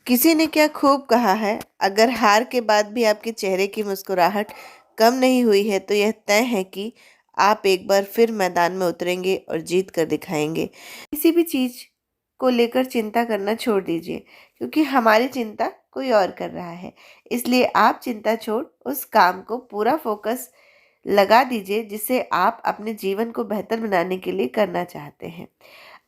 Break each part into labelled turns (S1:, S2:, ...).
S1: किसी ने क्या खूब कहा है, अगर हार के बाद भी आपके चेहरे की मुस्कुराहट कम नहीं हुई है तो यह तय है कि आप एक बार फिर मैदान में उतरेंगे और जीत कर दिखाएंगे। किसी भी चीज़ को लेकर चिंता करना छोड़ दीजिए, क्योंकि हमारी चिंता कोई और कर रहा है। इसलिए आप चिंता छोड़ उस काम को पूरा फोकस लगा दीजिए जिसे आप अपने जीवन को बेहतर बनाने के लिए करना चाहते हैं।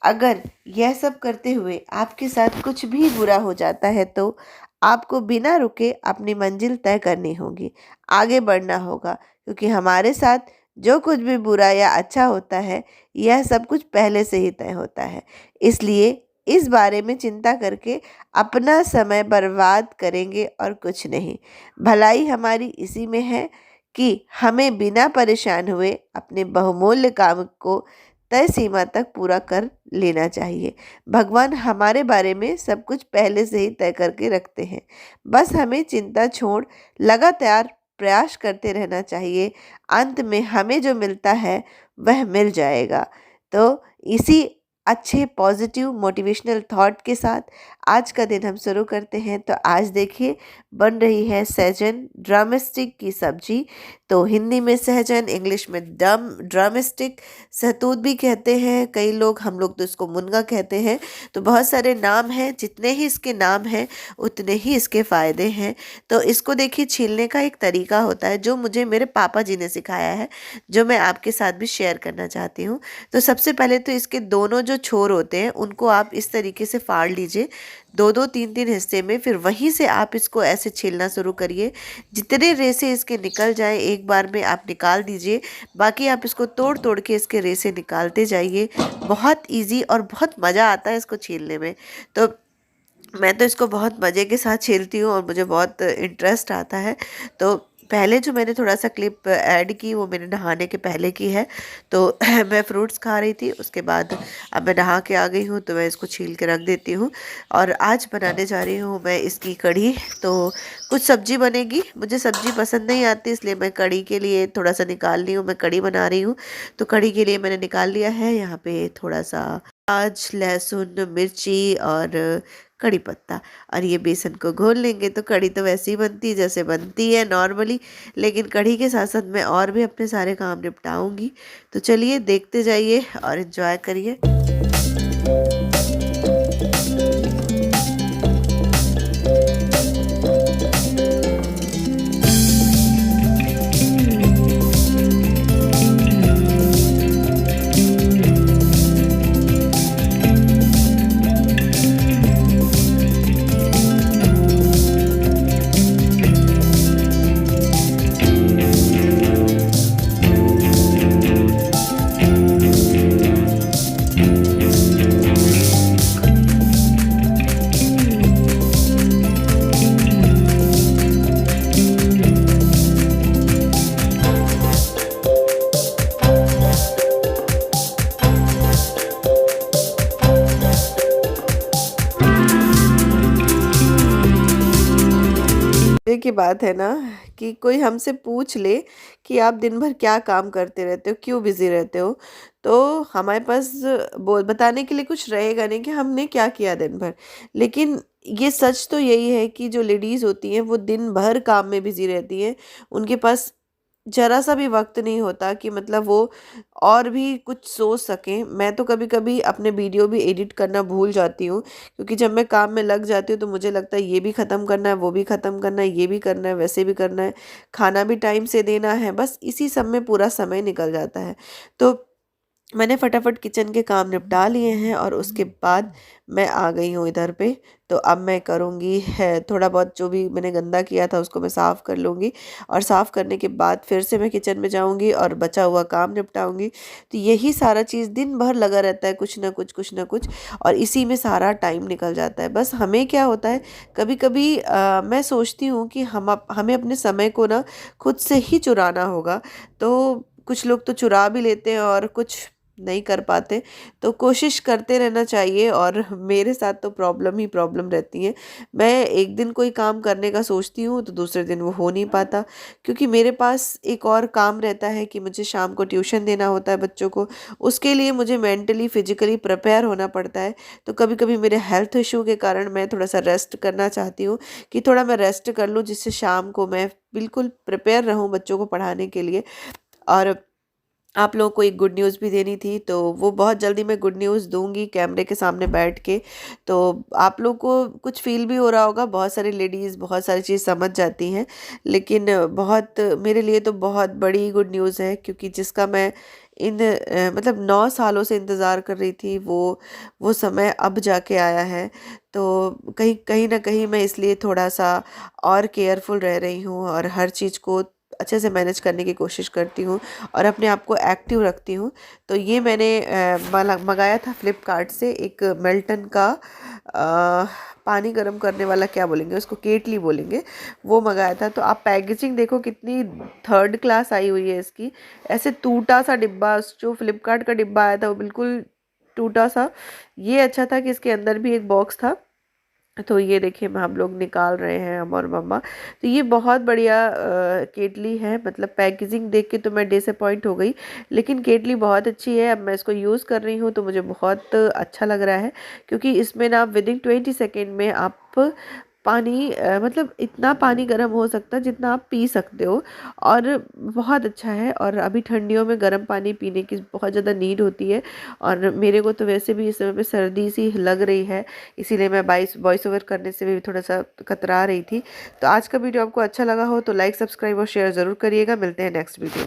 S1: अगर यह सब करते हुए आपके साथ कुछ भी बुरा हो जाता है तो आपको बिना रुके अपनी मंजिल तय करनी होगी, आगे बढ़ना होगा, क्योंकि हमारे साथ जो कुछ भी बुरा या अच्छा होता है यह सब कुछ पहले से ही तय होता है। इसलिए इस बारे में चिंता करके अपना समय बर्बाद करेंगे और कुछ नहीं। भलाई हमारी इसी में है कि हमें बिना परेशान हुए अपने बहुमूल्य काम को तय सीमा तक पूरा कर लेना चाहिए। भगवान हमारे बारे में सब कुछ पहले से ही तय करके रखते हैं। बस हमें चिंता छोड़ लगातार प्रयास करते रहना चाहिए। अंत में हमें जो मिलता है वह मिल जाएगा। तो इसी अच्छे पॉजिटिव मोटिवेशनल थॉट के साथ आज का दिन हम शुरू करते हैं। तो आज देखिए, बन रही है सहजन ड्रमस्टिक की सब्जी। तो हिंदी में सहजन, इंग्लिश में ड्रमस्टिक, सहतूत भी कहते हैं कई लोग, हम लोग तो इसको मुनगा कहते हैं। तो बहुत सारे नाम हैं, जितने ही इसके नाम हैं उतने ही इसके फ़ायदे हैं। तो इसको देखिए, छीलने का एक तरीका होता है जो मुझे मेरे पापा जी ने सिखाया है, जो मैं आपके साथ भी शेयर करना चाहती हूँ। तो सबसे पहले तो इसके दोनों जो छोर होते हैं उनको आप इस तरीके से फाड़ लीजिए, दो दो तीन तीन हिस्से में। फिर वहीं से आप इसको ऐसे छीलना शुरू करिए। जितने रेसे इसके निकल जाए एक बार में आप निकाल दीजिए। बाकी आप इसको तोड़ तोड़ के इसके रेसे निकालते जाइए। बहुत इजी और बहुत मज़ा आता है इसको छीलने में। तो मैं तो इसको बहुत मज़े के साथ छीलती हूँ और मुझे बहुत इंटरेस्ट आता है। तो पहले जो मैंने थोड़ा सा क्लिप ऐड की वो मैंने नहाने के पहले की है। तो मैं फ्रूट्स खा रही थी, उसके बाद अब मैं नहा के आ गई हूँ तो मैं इसको छील के रख देती हूँ। और आज बनाने जा रही हूँ मैं इसकी कढ़ी। तो कुछ सब्जी बनेगी, मुझे सब्जी पसंद नहीं आती, इसलिए मैं कढ़ी के लिए थोड़ा सा निकाल रही हूँ। मैं कढ़ी बना रही हूँ तो कढ़ी के लिए मैंने निकाल लिया है यहाँ पे थोड़ा सा प्याज, लहसुन, मिर्ची और कड़ी पत्ता। और ये बेसन को घोल लेंगे तो कड़ी तो वैसे ही बनती है जैसे बनती है नॉर्मली, लेकिन कड़ी के साथ साथ मैं और भी अपने सारे काम निपटाऊंगी। तो चलिए देखते जाइए और एंजॉय करिए। की बात है ना कि कोई हमसे पूछ ले कि आप दिन भर क्या काम करते रहते हो, क्यों बिजी रहते हो, तो हमारे पास बोल बताने के लिए कुछ रहेगा नहीं कि हमने क्या किया दिन भर। लेकिन ये सच तो यही है कि जो लेडीज़ होती हैं वो दिन भर काम में बिजी रहती हैं। उनके पास ज़रा सा भी वक्त नहीं होता कि मतलब वो और भी कुछ सोच सकें। मैं तो कभी कभी अपने वीडियो भी एडिट करना भूल जाती हूँ, क्योंकि जब मैं काम में लग जाती हूँ तो मुझे लगता है ये भी ख़त्म करना है, वो भी ख़त्म करना है, ये भी करना है, वैसे भी करना है, खाना भी टाइम से देना है, बस इसी सब में पूरा समय निकल जाता है। तो मैंने फटाफट किचन के काम निपटा लिए हैं और उसके बाद मैं आ गई हूँ इधर पे। तो अब मैं करूँगी है थोड़ा बहुत जो भी मैंने गंदा किया था उसको मैं साफ़ कर लूँगी, और साफ़ करने के बाद फिर से मैं किचन में जाऊँगी और बचा हुआ काम निपटाऊँगी। तो यही सारा चीज़ दिन भर लगा रहता है, कुछ ना कुछ कुछ ना कुछ, और इसी में सारा टाइम निकल जाता है। बस हमें क्या होता है, कभी कभी मैं सोचती हूँ कि हमें अपने समय को ना खुद से ही चुराना होगा। तो कुछ लोग तो चुरा भी लेते हैं और कुछ नहीं कर पाते, तो कोशिश करते रहना चाहिए। और मेरे साथ तो प्रॉब्लम ही प्रॉब्लम रहती है। मैं एक दिन कोई काम करने का सोचती हूँ तो दूसरे दिन वो हो नहीं पाता, क्योंकि मेरे पास एक और काम रहता है कि मुझे शाम को ट्यूशन देना होता है बच्चों को। उसके लिए मुझे मेंटली फिजिकली प्रिपेयर होना पड़ता है। तो कभी कभी मेरे हेल्थ इशू के कारण मैं थोड़ा सा रेस्ट करना चाहती हूँ कि थोड़ा मैं रेस्ट कर लूँ, जिससे शाम को मैं बिल्कुल प्रिपेयर रहूँ बच्चों को पढ़ाने के लिए। और आप लोगों को एक गुड न्यूज़ भी देनी थी, तो वो बहुत जल्दी मैं गुड न्यूज़ दूंगी कैमरे के सामने बैठ के। तो आप लोग को कुछ फील भी हो रहा होगा, बहुत सारी लेडीज़ बहुत सारी चीज़ समझ जाती हैं, लेकिन बहुत मेरे लिए तो बहुत बड़ी गुड न्यूज़ है, क्योंकि जिसका मैं इन मतलब 9 सालों से इंतज़ार कर रही थी, वो समय अब जाके आया है। तो कहीं कहीं ना कहीं मैं इसलिए थोड़ा सा और केयरफुल रह रही हूँ, और हर चीज़ को अच्छे से मैनेज करने की कोशिश करती हूँ, और अपने आप को एक्टिव रखती हूँ। तो ये मैंने मंगाया था फ्लिपकार्ट से, एक मिल्टन का पानी गर्म करने वाला, क्या बोलेंगे उसको, केटली बोलेंगे, वो मंगाया था। तो आप पैकेजिंग देखो कितनी थर्ड क्लास आई हुई है इसकी। ऐसे टूटा सा डिब्बा, जो फ्लिपकार्ट का डिब्बा आया था वो बिल्कुल टूटा सा। ये अच्छा था कि इसके अंदर भी एक बॉक्स था। तो ये देखिए हम लोग निकाल रहे हैं, हम और मम्मा। तो ये बहुत बढ़िया केटली है, मतलब पैकेजिंग देख के तो मैं डिसअपॉइंट हो गई, लेकिन केटली बहुत अच्छी है। अब मैं इसको यूज़ कर रही हूँ तो मुझे बहुत अच्छा लग रहा है, क्योंकि इसमें ना विदिन 20 सेकेंड में आप पानी मतलब इतना पानी गर्म हो सकता है जितना आप पी सकते हो, और बहुत अच्छा है। और अभी ठंडियों में गर्म पानी पीने की बहुत ज़्यादा नीड होती है, और मेरे को तो वैसे भी इस समय पे सर्दी सी लग रही है, इसीलिए मैं वॉइस ओवर करने से भी थोड़ा सा कतरा रही थी। तो आज का वीडियो आपको अच्छा लगा हो तो लाइक, सब्सक्राइब और शेयर ज़रूर करिएगा। मिलते हैं नेक्स्ट वीडियो में।